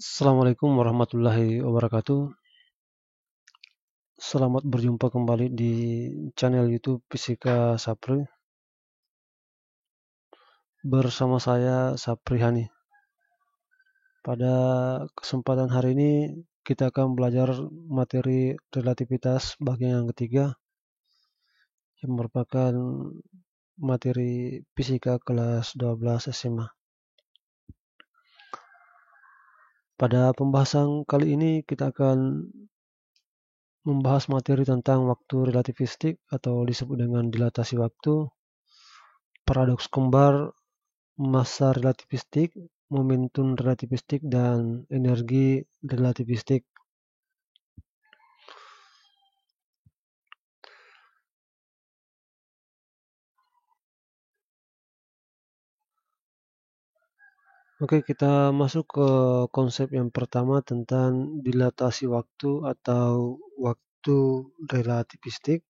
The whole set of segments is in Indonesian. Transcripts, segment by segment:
Assalamualaikum warahmatullahi wabarakatuh. Selamat berjumpa kembali di channel YouTube Fisika Sapri bersama saya Sapri Hani. Pada kesempatan hari ini kita akan belajar materi relativitas bagian yang ketiga yang merupakan materi fisika kelas 12 SMA. Pada pembahasan kali ini kita akan membahas materi tentang waktu relativistik atau disebut dengan dilatasi waktu, paradoks kembar, massa relativistik, momentum relativistik, dan energi relativistik. Oke, kita masuk ke konsep yang pertama tentang dilatasi waktu atau waktu relativistik.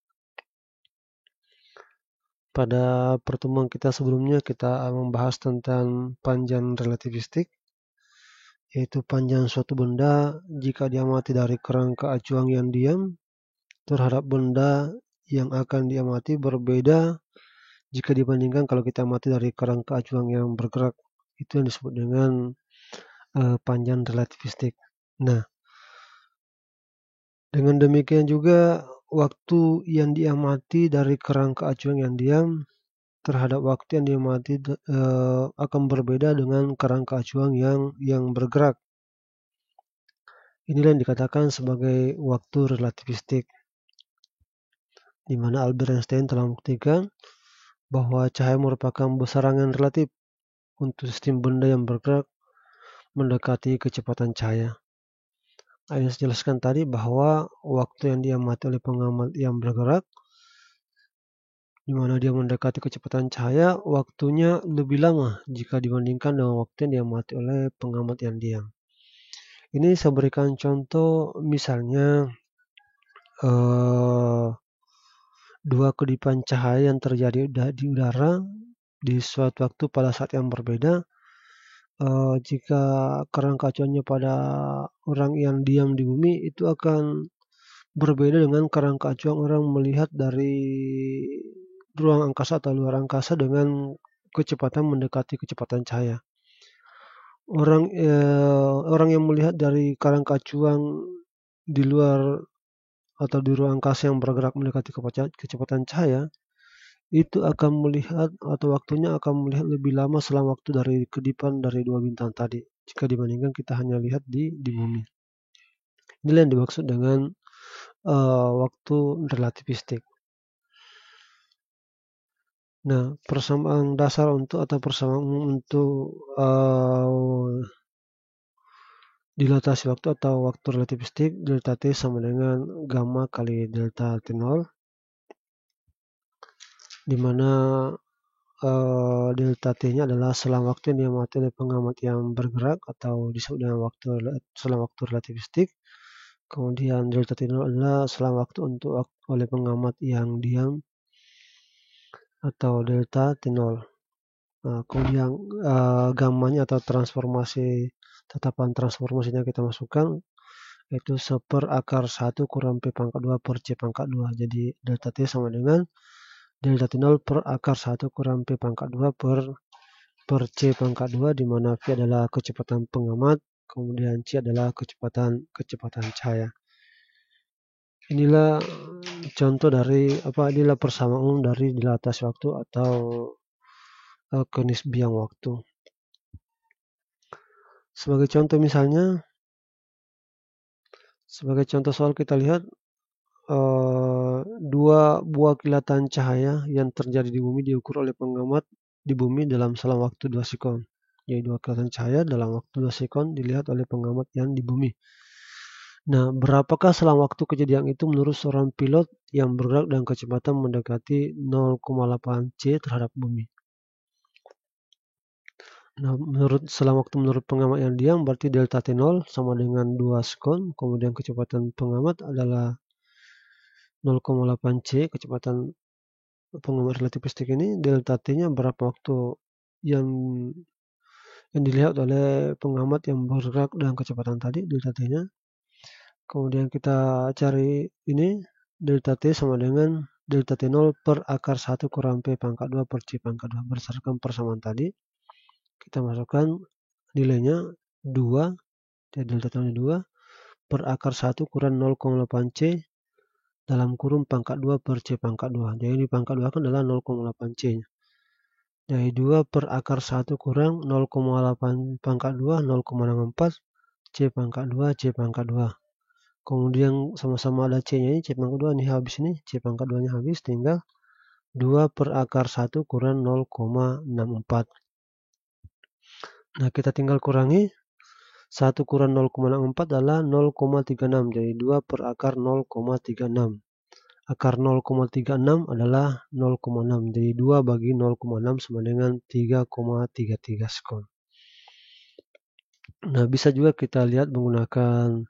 Pada pertemuan kita sebelumnya kita membahas tentang panjang relativistik, yaitu panjang suatu benda jika diamati dari kerangka acuan yang diam terhadap benda yang akan diamati berbeda jika dibandingkan kalau kita amati dari kerangka acuan yang bergerak. Itu yang disebut dengan panjang relativistik. Nah, dengan demikian juga waktu yang diamati dari kerangka acuan yang diam terhadap waktu yang diamati akan berbeda dengan kerangka acuan yang bergerak. Inilah yang dikatakan sebagai waktu relativistik, di mana Albert Einstein telah membuktikan bahwa cahaya merupakan besarangan relatif untuk sistem benda yang bergerak mendekati kecepatan cahaya. Saya jelaskan tadi bahwa waktu yang diamati oleh pengamat yang bergerak, di mana dia mendekati kecepatan cahaya, waktunya lebih lama jika dibandingkan dengan waktu yang diamati oleh pengamat yang diam. Ini saya berikan contoh, misalnya dua kedipan cahaya yang terjadi di udara di suatu waktu pada saat yang berbeda. Jika kerangka acuannya pada orang yang diam di bumi, itu akan berbeda dengan kerangka acuan orang melihat dari ruang angkasa atau luar angkasa dengan kecepatan mendekati kecepatan cahaya. Orang yang melihat dari kerangka acuan di luar atau di ruang angkasa yang bergerak mendekati kecepatan cahaya, itu akan melihat atau waktunya akan melihat lebih lama selama waktu dari kedipan dari dua bintang tadi jika dibandingkan kita hanya lihat di bumi. Inilah yang dimaksud dengan waktu relativistik. Nah, persamaan dasar atau persamaan untuk dilatasi waktu atau waktu relativistik, delta T sama dengan gamma kali delta T0, di mana delta T-nya adalah selang waktu yang diamati oleh pengamat yang bergerak atau disebut dengan selang waktu relativistik. Kemudian delta T0 adalah selang waktu oleh pengamat yang diam atau delta T0. Nah, kemudian gammanya atau tetapan transformasinya kita masukkan, yaitu 1/(1) kurang P pangkat 2 per C pangkat 2. Jadi delta T sama dengan delta T0 per akar 1 kurang P pangkat 2 per C pangkat 2, di mana V adalah kecepatan pengamat, kemudian C adalah kecepatan cahaya. Inilah contoh dari inilah persamaan dari dilatasi waktu atau kenisbian waktu. Sebagai contoh soal kita lihat dua buah kilatan cahaya yang terjadi di bumi diukur oleh pengamat di bumi dalam selang waktu 2 sekon. Jadi dua kilatan cahaya dalam waktu 2 sekon dilihat oleh pengamat yang di bumi. Nah, berapakah selang waktu kejadian itu menurut seorang pilot yang bergerak dengan kecepatan mendekati 0,8 C terhadap bumi? Nah, selang waktu menurut pengamat yang diam berarti delta T0 sama dengan 2 sekon, kemudian kecepatan pengamat adalah 0,8 C, kecepatan pengamat relativistik ini, delta T-nya berapa waktu yang yang dilihat oleh pengamat yang bergerak dengan kecepatan tadi, delta T-nya. Kemudian kita cari ini, delta T sama dengan delta T0 per akar 1 kurang P pangkat 2 per C pangkat 2. Berdasarkan persamaan tadi, kita masukkan nilainya 2, jadi delta T0 2, per akar 1 kurang 0,8 C dalam kurung pangkat 2 per C pangkat 2. Jadi ini pangkat 2 kan adalah 0,8 C. Jadi 2 per akar 1 kurang 0,8 pangkat 2, 0,64 C pangkat 2, C pangkat 2. Kemudian sama-sama ada C-nya ini, C pangkat 2 ini habis ini, C pangkat 2-nya habis, tinggal 2 per akar 1 kurang 0,64. Nah, kita tinggal kurangi. 1 kurang 0,64 adalah 0,36. Jadi 2 per akar 0,36. Akar 0,36 adalah 0,6. Jadi 2 bagi 0,6 sama dengan 3,33 sekon. Nah, bisa juga kita lihat menggunakan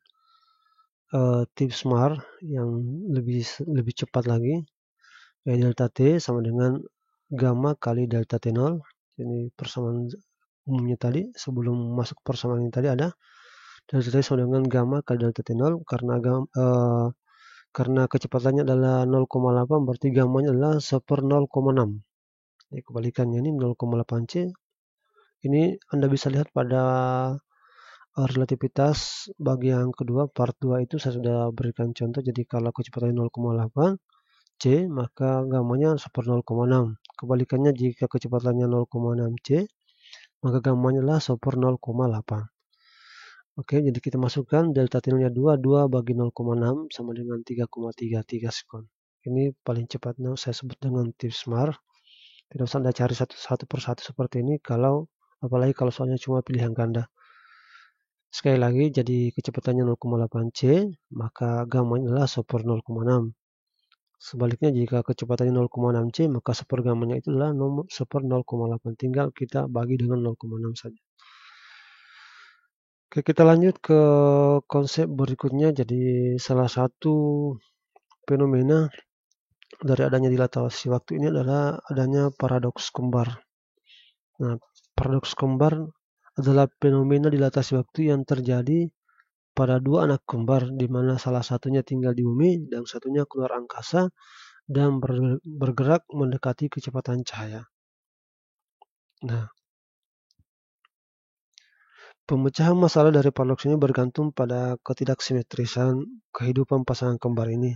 tips SMART yang lebih cepat lagi. Ya, delta T sama dengan gamma kali delta T0. Ini persamaan umumnya tadi. Sebelum masuk persamaan ini tadi ada delta T sama dengan gamma kali delta T0. Karena kecepatannya adalah 0,8, berarti gammanya adalah 1/0,6. Jadi kebalikannya ini 0,8 C. Ini Anda bisa lihat pada relativitas bagi yang kedua, part 2 itu saya sudah berikan contoh. Jadi kalau kecepatannya 0,8 C, maka gammanya 1/0,6. Kebalikannya jika kecepatannya 0,6 C, maka gammanya adalah 1/0,8. Oke, jadi kita masukkan delta T0-nya 2 bagi 0,6 sama dengan 3,33 sekon. Ini paling cepatnya saya sebut dengan tips SMART. Tidak usah Anda cari satu persatu seperti ini, apalagi kalau soalnya cuma pilihan ganda. Sekali lagi, jadi kecepatannya 0,8 C, maka gammanya adalah 1/0,6. Sebaliknya jika kecepatannya 0,6 C, maka sepergammanya itu adalah 1/0,8. Tinggal kita bagi dengan 0,6 saja. Oke, kita lanjut ke konsep berikutnya. Jadi salah satu fenomena dari adanya dilatasi waktu ini adalah adanya paradoks kembar. Nah, paradoks kembar adalah fenomena dilatasi waktu yang terjadi pada dua anak kembar, di mana salah satunya tinggal di bumi dan satunya keluar angkasa dan bergerak mendekati kecepatan cahaya. Nah, pemecahan masalah dari paradoks ini bergantung pada ketidaksimetrisan kehidupan pasangan kembar ini.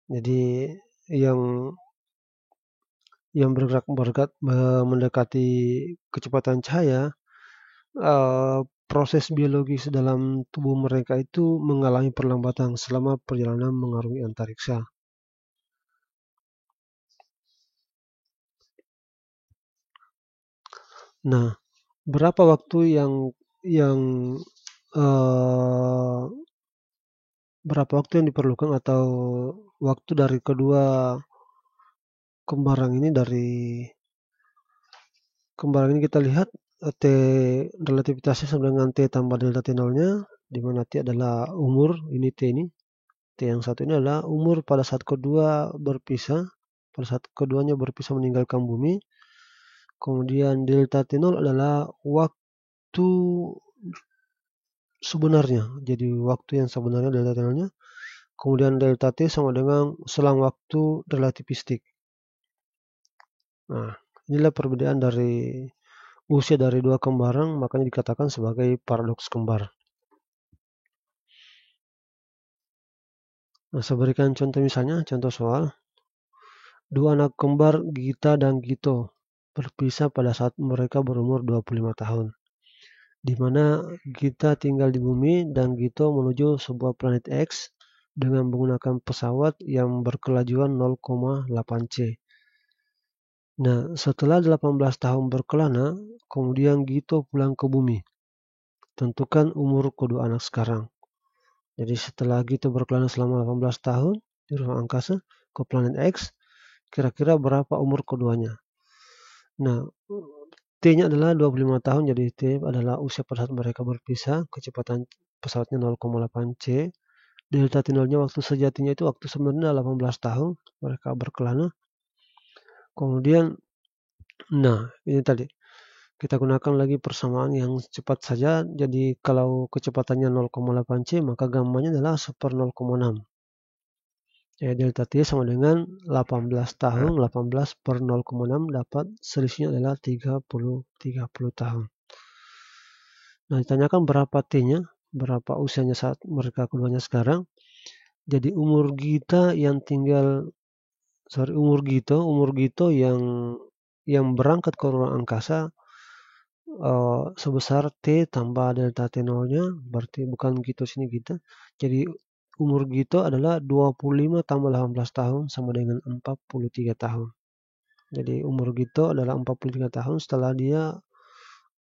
Jadi yang bergerak mendekati kecepatan cahaya, proses biologis dalam tubuh mereka itu mengalami perlambatan selama perjalanan mengarungi antariksa. Nah, berapa waktu berapa waktu yang diperlukan atau waktu dari kedua kembaran ini kita lihat T relativitasnya sama dengan T tambah delta T0-nya, di mana T adalah umur, ini T ini. T yang satu ini adalah umur pada saat keduanya berpisah meninggalkan bumi. Kemudian delta T0 adalah waktu sebenarnya. Jadi waktu yang sebenarnya delta T0-nya. Kemudian delta T sama dengan selang waktu relativistik. Nah, inilah perbedaan dari usia dari dua kembaran, makanya dikatakan sebagai paradoks kembar. Nah, saya berikan contoh misalnya, contoh soal. Dua anak kembar Gita dan Gito berpisah pada saat mereka berumur 25 tahun. Di mana Gita tinggal di bumi dan Gito menuju sebuah planet X dengan menggunakan pesawat yang berkelajuan 0,8 C. Nah, setelah 18 tahun berkelana, kemudian Gito pulang ke bumi. Tentukan umur kedua anak sekarang. Jadi setelah Gito berkelana selama 18 tahun di ruang angkasa ke planet X, kira-kira berapa umur keduanya? Nah, T-nya adalah 25 tahun, jadi T adalah usia pada saat mereka berpisah, kecepatan pesawatnya 0,8 C. Delta T0-nya waktu sejatinya itu waktu sebenarnya 18 tahun mereka berkelana. Kemudian, nah ini tadi, Kita gunakan lagi persamaan yang cepat saja. Jadi kalau kecepatannya 0,8 C, maka gammanya adalah 1/0,6. Ya, delta T sama dengan 18 tahun. 18 per 0,6 dapat selisihnya adalah 30 tahun. Nah, ditanyakan berapa T-nya, berapa usianya saat mereka keduanya sekarang. Jadi umur Gita yang berangkat ke ruang angkasa sebesar T tambah delta T0-nya, berarti bukan Gito sini Gita. Jadi umur Gito adalah 25 tambah 18 tahun sama dengan 43 tahun. Jadi umur Gito adalah 43 tahun setelah dia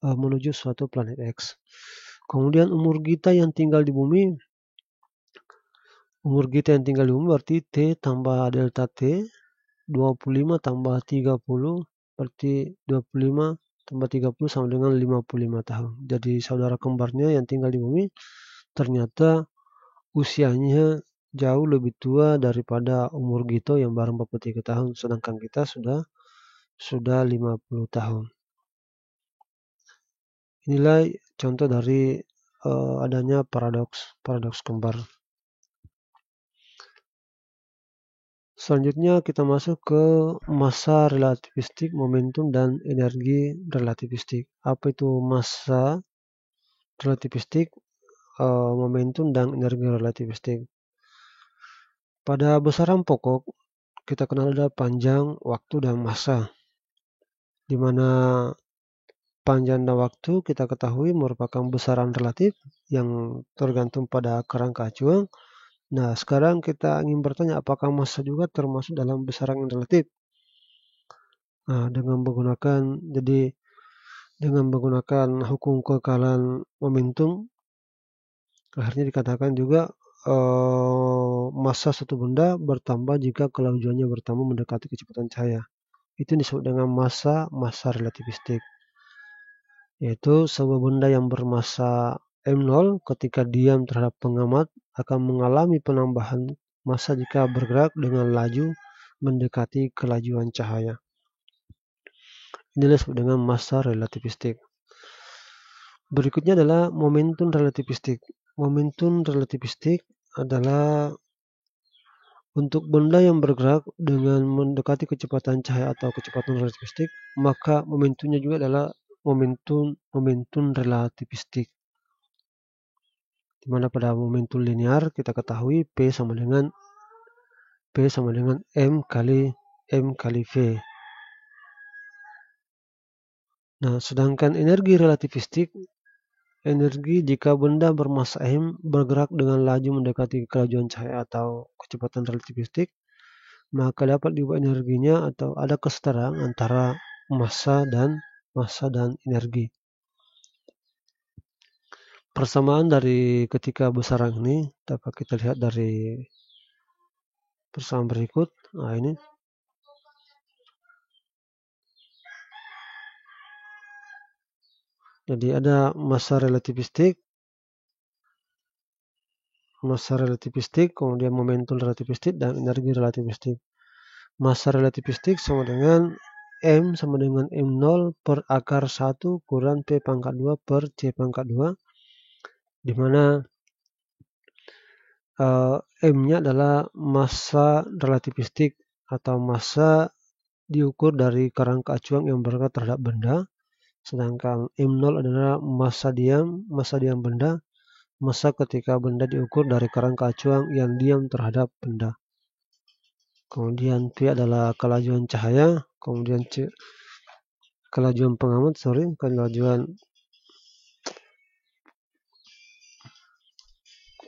menuju suatu planet X. Kemudian umur Gita yang tinggal di bumi berarti T tambah delta T, 25 tambah 30 berarti 25 tambah 30 sama dengan 55 tahun. Jadi saudara kembarnya yang tinggal di bumi ternyata usianya jauh lebih tua daripada umur Gito yang baru 43 tahun, sedangkan kita sudah 50 tahun. Inilah contoh dari adanya paradoks kembar. Selanjutnya kita masuk ke massa relativistik, momentum, dan energi relativistik. Apa itu massa relativistik, momentum, dan energi relativistik? Pada besaran pokok, kita kenal ada panjang, waktu, dan massa. Di mana panjang dan waktu kita ketahui merupakan besaran relatif yang tergantung pada kerangka acuan. Nah, sekarang kita ingin bertanya apakah massa juga termasuk dalam besaran yang relatif? Nah, dengan menggunakan hukum kekekalan momentum, akhirnya dikatakan juga massa suatu benda bertambah jika kelajuannya bertambah mendekati kecepatan cahaya. Itu disebut dengan massa relativistik. Yaitu sebuah benda yang bermassa M0 ketika diam terhadap pengamat akan mengalami penambahan massa jika bergerak dengan laju mendekati kelajuan cahaya. Inilah disebut dengan massa relativistik. Berikutnya adalah momentum relativistik. Momentum relativistik adalah untuk benda yang bergerak dengan mendekati kecepatan cahaya atau kecepatan relativistik, maka momentumnya juga adalah momentum relativistik. Di mana pada momentum linear kita ketahui P sama dengan M kali V. Nah, sedangkan energi relativistik, energi jika benda bermassa M bergerak dengan laju mendekati kelajuan cahaya atau kecepatan relativistik, maka dapat diubah energinya atau ada kesetaraan antara massa dan energi. Persamaan dari ketika besaran ini dapat kita lihat dari persamaan berikut. Nah, ini. Jadi ada massa relativistik, kemudian momentum relativistik, dan energi relativistik. Massa relativistik sama dengan M sama dengan M0 per akar 1 kurang P pangkat 2 per C pangkat 2, di mana M-nya adalah massa relativistik atau massa diukur dari kerangka acuan yang bergerak terhadap benda, sedangkan M0 adalah massa diam benda, massa ketika benda diukur dari kerangka acuan yang diam terhadap benda. Kemudian P adalah kelajuan cahaya, kemudian C kelajuan pengamat,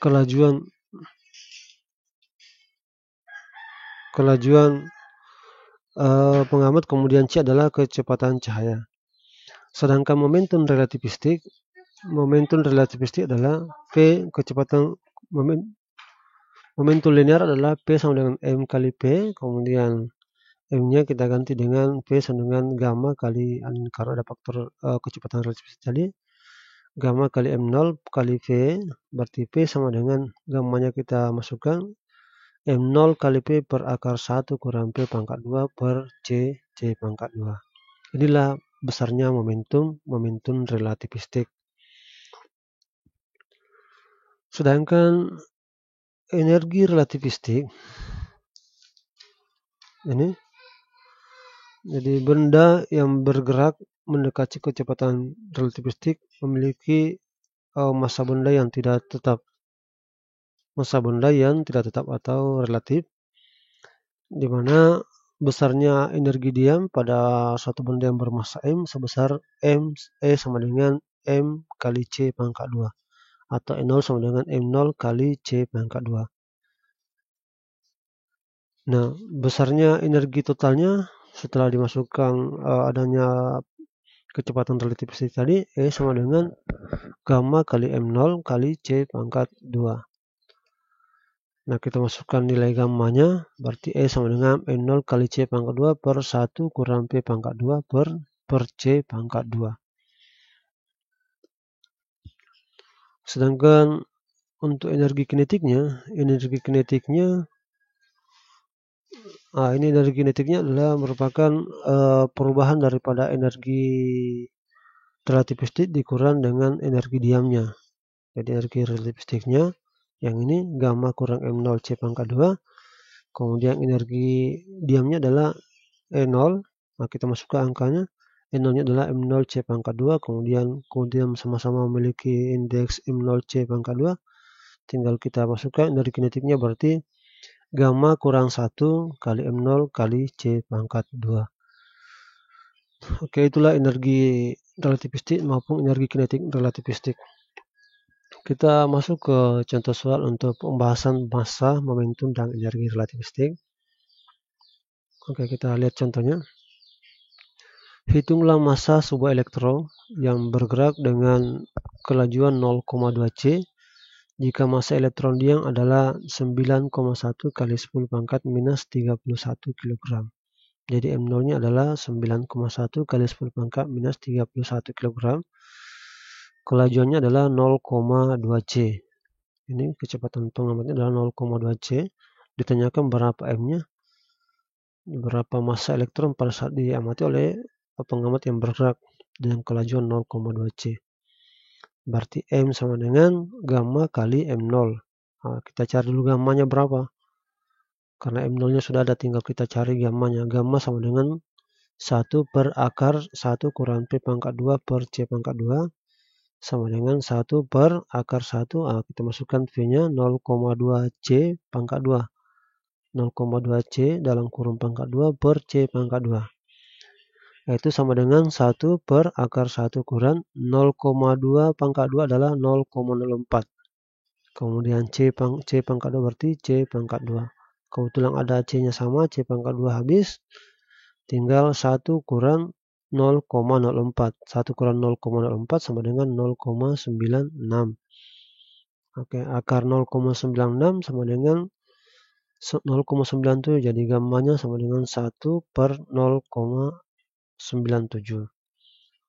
kelajuan pengamat, kemudian C adalah kecepatan cahaya. Sedangkan momentum relativistik adalah P kecepatan momentum linear adalah P sama dengan M kali P, kemudian M-nya kita ganti dengan P sama dengan gamma kali, kalau ada faktor kecepatan relativistik tadi, gamma kali M0 kali V, berarti P sama dengan gammanya kita masukkan M0 kali P per akar 1 kurang P pangkat 2 per C pangkat 2. Inilah besarnya momentum relativistik. Sedangkan energi relativistik ini, jadi benda yang bergerak mendekati kecepatan relativistik memiliki massa benda yang tidak tetap. Massa benda yang tidak tetap atau relatif, di mana besarnya energi diam pada suatu benda yang bermassa M sebesar E sama dengan M kali C pangkat 2 atau E0 sama dengan M0 kali C pangkat 2. Nah, besarnya energi totalnya setelah dimasukkan adanya kecepatan relativistik tadi, E sama dengan gamma kali M0 kali C pangkat 2. Nah, kita masukkan nilai gammanya, berarti E sama dengan M0 kali C pangkat 2 per 1 kurang P pangkat 2 per C pangkat 2. Sedangkan untuk energi kinetiknya adalah merupakan perubahan daripada energi relativistik dikurang dengan energi diamnya. Jadi energi relativistiknya yang ini gamma kurang M0 C pangkat 2, kemudian energi diamnya adalah E0, nah kita masukkan angkanya, E0 nya adalah M0 C pangkat 2, kemudian sama-sama memiliki indeks M0 C pangkat 2, tinggal kita masukkan energi kinetiknya, berarti gamma kurang 1 kali M0 kali C pangkat 2. Oke, itulah energi relativistik maupun energi kinetik relativistik. Kita masuk ke contoh soal untuk pembahasan massa, momentum, dan energi relativistik. Oke, kita lihat contohnya. Hitunglah massa sebuah elektron yang bergerak dengan kelajuan 0,2 C jika massa elektron diam adalah 9,1 kali 10 pangkat minus 31 kg. Jadi M0-nya adalah 9,1 kali 10 pangkat minus 31 kg. Kelajuannya adalah 0,2 C. Ini kecepatan pengamatnya adalah 0,2 C. Ditanyakan berapa M-nya, berapa massa elektron pada saat diamati oleh pengamat yang bergerak dengan kelajuan 0,2 C. Berarti M sama dengan gamma kali M0. Nah, kita cari dulu gammanya berapa. Karena M0-nya sudah ada, tinggal kita cari gammanya. Gamma sama dengan 1 per akar 1 kurang P pangkat 2 per C pangkat 2 sama dengan 1 per akar 1. Nah, kita masukkan V-nya 0,2 C pangkat 2. 0,2 C dalam kurung pangkat 2 per C pangkat 2. Yaitu sama dengan 1 per akar 1 kurang 0,2 pangkat 2 adalah 0,04. Kemudian C pangkat 2 berarti C pangkat 2. Kebetulan ada C-nya sama, C pangkat 2 habis. Tinggal 1 kurang 0,04. 1 kurang 0,04 sama dengan 0,96. Oke, akar 0,96 sama dengan 0,97. Jadi gammanya sama dengan 1 per 0,97.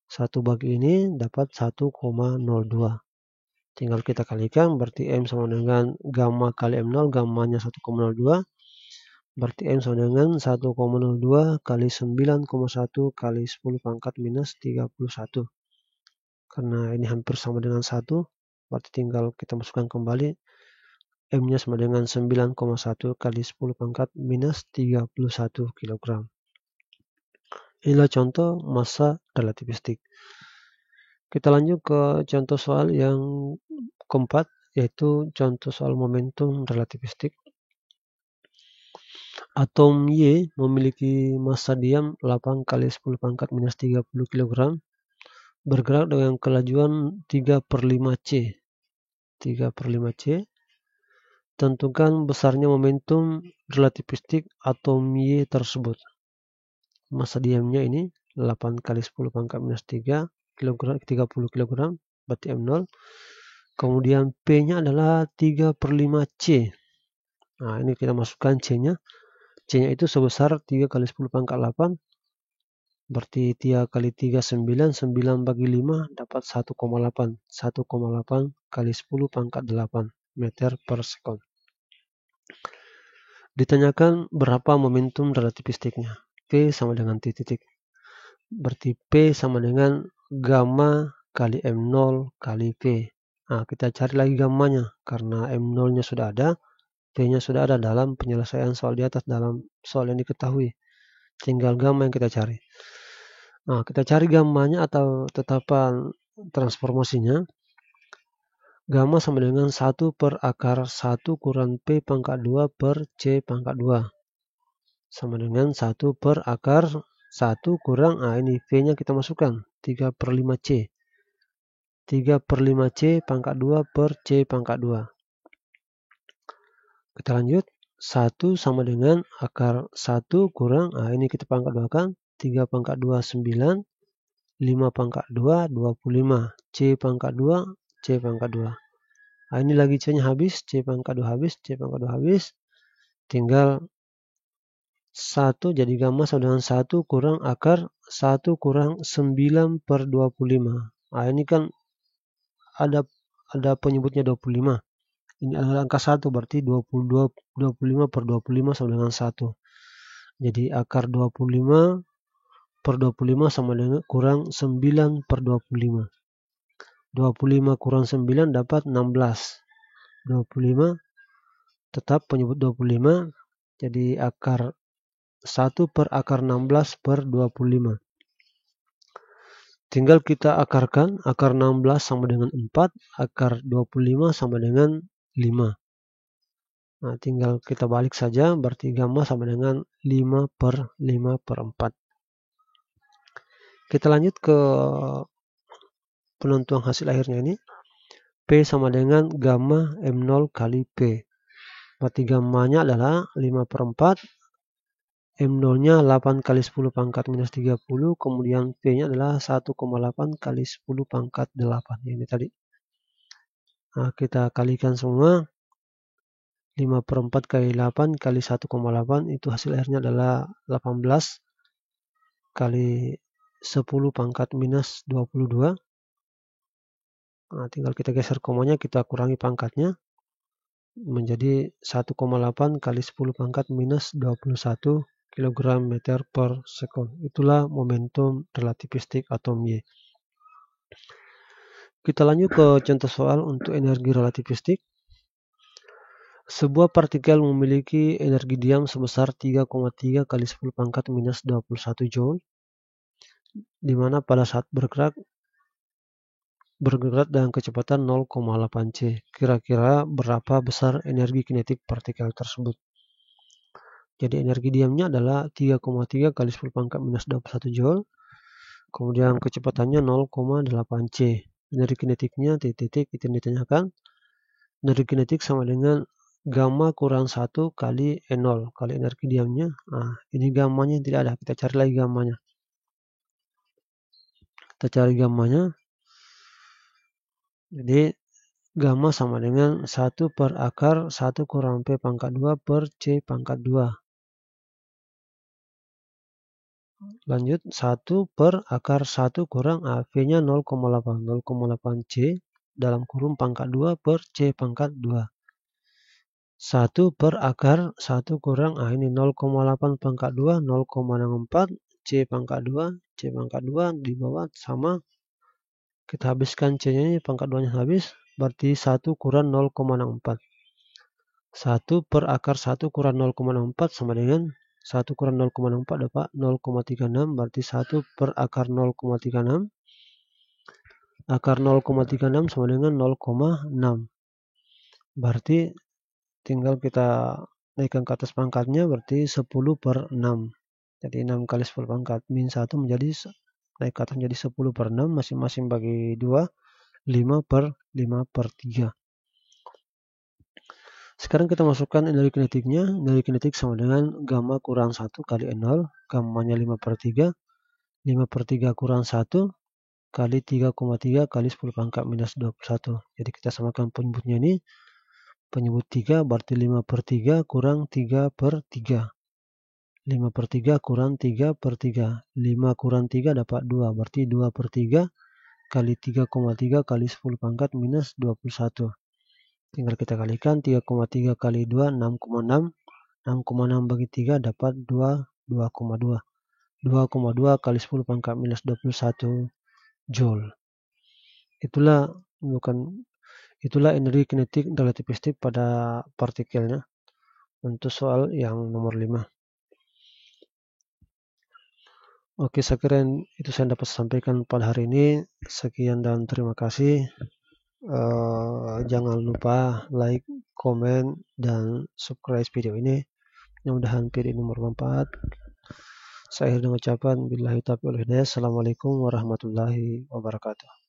1 bagi ini dapat 1,02. Tinggal kita kalikan, berarti M sama dengan gamma kali M0, gammanya 1,02. Berarti M sama dengan 1,02 kali 9,1 kali 10 pangkat minus 31. Karena ini hampir sama dengan 1, berarti tinggal kita masukkan kembali. M-nya sama dengan 9,1 kali 10 pangkat minus 31 kg. Inilah contoh massa relativistik. Kita lanjut ke contoh soal yang keempat, yaitu contoh soal momentum relativistik. Atom Y memiliki massa diam 8 kali 10 pangkat minus 30 kg, bergerak dengan kelajuan 3 per 5 C. 3 per 5 C. Tentukan besarnya momentum relativistik atom Y tersebut. Massa diamnya ini 8 kali 10 pangkat minus 3 kg, 30 kg, berarti M0. Kemudian P-nya adalah 3 per 5 C. Nah, ini kita masukkan C-nya. C-nya itu sebesar 3 kali 10 pangkat 8. Berarti 3 kali 3, 9. 9 bagi 5 dapat 1,8. 1,8 kali 10 pangkat 8 meter per sekon. Ditanyakan berapa momentum relativistiknya. P sama dengan T titik. Berarti P sama dengan gamma kali M0 kali P. Nah, kita cari lagi gammanya. Karena M0-nya sudah ada, P-nya sudah ada dalam penyelesaian soal di atas, dalam soal yang diketahui. Tinggal gamma yang kita cari. Nah, kita cari gammanya atau tetapan transformasinya. Gamma sama dengan 1 per akar 1 kurang P pangkat 2 per C pangkat 2. Sama dengan 1 per akar 1 kurang, ini V-nya kita masukkan, 3 per 5C. 3 per 5C pangkat 2 per C pangkat 2. Kita lanjut. 1 sama dengan akar 1 kurang, ini kita pangkat 2 kan. 3 pangkat 2, 9. 5 pangkat 2, 25. C pangkat 2, C pangkat 2. Ini lagi C-nya habis, C pangkat 2 habis, C pangkat 2 habis. Tinggal 1 jadi gamma sama dengan 1 kurang akar 1 kurang 9 per 25. Ini kan ada penyebutnya 25. Ini adalah angka 1, berarti 25 per 25 sama dengan 1. Jadi akar 25 per 25 sama dengan kurang 9 per 25. 25 kurang 9 dapat 16. 25 tetap penyebut 25. Jadi akar 1 per akar 16 per 25. Tinggal kita akarkan. Akar 16 sama dengan 4. Akar 25 sama dengan 5. Nah, tinggal kita balik saja. Berarti gamma sama dengan 5 per 5 per 4. Kita lanjut ke penentuan hasil akhirnya ini. P sama dengan gamma M0 kali P. Berarti gammanya adalah 5 per 4. M0-nya 8 kali 10 pangkat minus 30. Kemudian P-nya adalah 1,8 kali 10 pangkat 8. Ini tadi. Nah, kita kalikan semua. 5 per 4 kali 8 kali 1,8. Itu hasil akhirnya adalah 18 kali 10 pangkat minus 22. Nah, tinggal kita geser komanya, kita kurangi pangkatnya. Menjadi 1,8 kali 10 pangkat minus 21 kg meter per sekon. Itulah momentum relativistik atom Y. Kita lanjut ke contoh soal untuk energi relativistik. Sebuah partikel memiliki energi diam sebesar 3,3 kali 10 pangkat minus 21 Joule, di mana pada saat bergerak dengan kecepatan 0,8 C. Kira-kira berapa besar energi kinetik partikel tersebut? Jadi energi diamnya adalah 3,3 kali 10 pangkat minus 21 Joule. Kemudian kecepatannya 0,8 C. Energi kinetiknya titik itu ditanyakan. Energi kinetik sama dengan gamma kurang 1 kali E0 kali energi diamnya. Nah, ini gammanya tidak ada. Kita cari lagi gammanya. Kita cari gammanya. Jadi gamma sama dengan 1 per akar 1 kurang P pangkat 2 per C pangkat 2. Lanjut 1 per akar 1 kurang V-nya 0,8. 0,8 C dalam kurung pangkat 2 per C pangkat 2. 1 per akar 1 kurang ini 0,8 pangkat 2 0,64 C pangkat 2 C pangkat 2 di bawah sama. Kita habiskan C-nya ini, pangkat 2-nya habis. Berarti 1 kurang 0,64. 1 per akar 1 kurang 0,64 sama dengan 1 kurang 0,64 dapat 0,36. Berarti 1 per akar 0,36. Akar 0,36 sama dengan 0,6. Berarti tinggal kita naikkan ke atas pangkatnya, berarti 10 per 6. Jadi 6 kali 10 pangkat min 1 menjadi naik ke atas menjadi 10 per 6, masing-masing bagi 2, 5 per 3. Sekarang kita masukkan energi kinetiknya. Energi kinetik sama dengan gamma kurang 1 kali E0, gammanya 5 per 3. 5 per 3 kurang 1 kali 3,3 kali 10 pangkat minus 21. Jadi kita samakan penyebutnya ini. Penyebut 3 berarti 5 per 3 kurang 3 per 3. 5 per 3 kurang 3 per 3. 5 kurang 3 dapat 2. Berarti 2 per 3 kali 3,3 kali 10 pangkat minus 21. Tinggal kita kalikan. 3,3 kali 2, 6,6. 6,6 bagi 3 dapat 2, 2,2. 2,2 kali 10 pangkat minus 21 Joule. Itulah energi kinetik relativistik pada partikelnya untuk soal yang nomor 5. Oke, saya kira itu saya dapat sampaikan pada hari ini. Sekian dan terima kasih. Jangan lupa like, komen, dan subscribe video ini. Mudah-mudahan video ini bermanfaat. Saya akhiri dengan ucapan billahi taufiq wal hidayah. Assalamualaikum warahmatullahi wabarakatuh.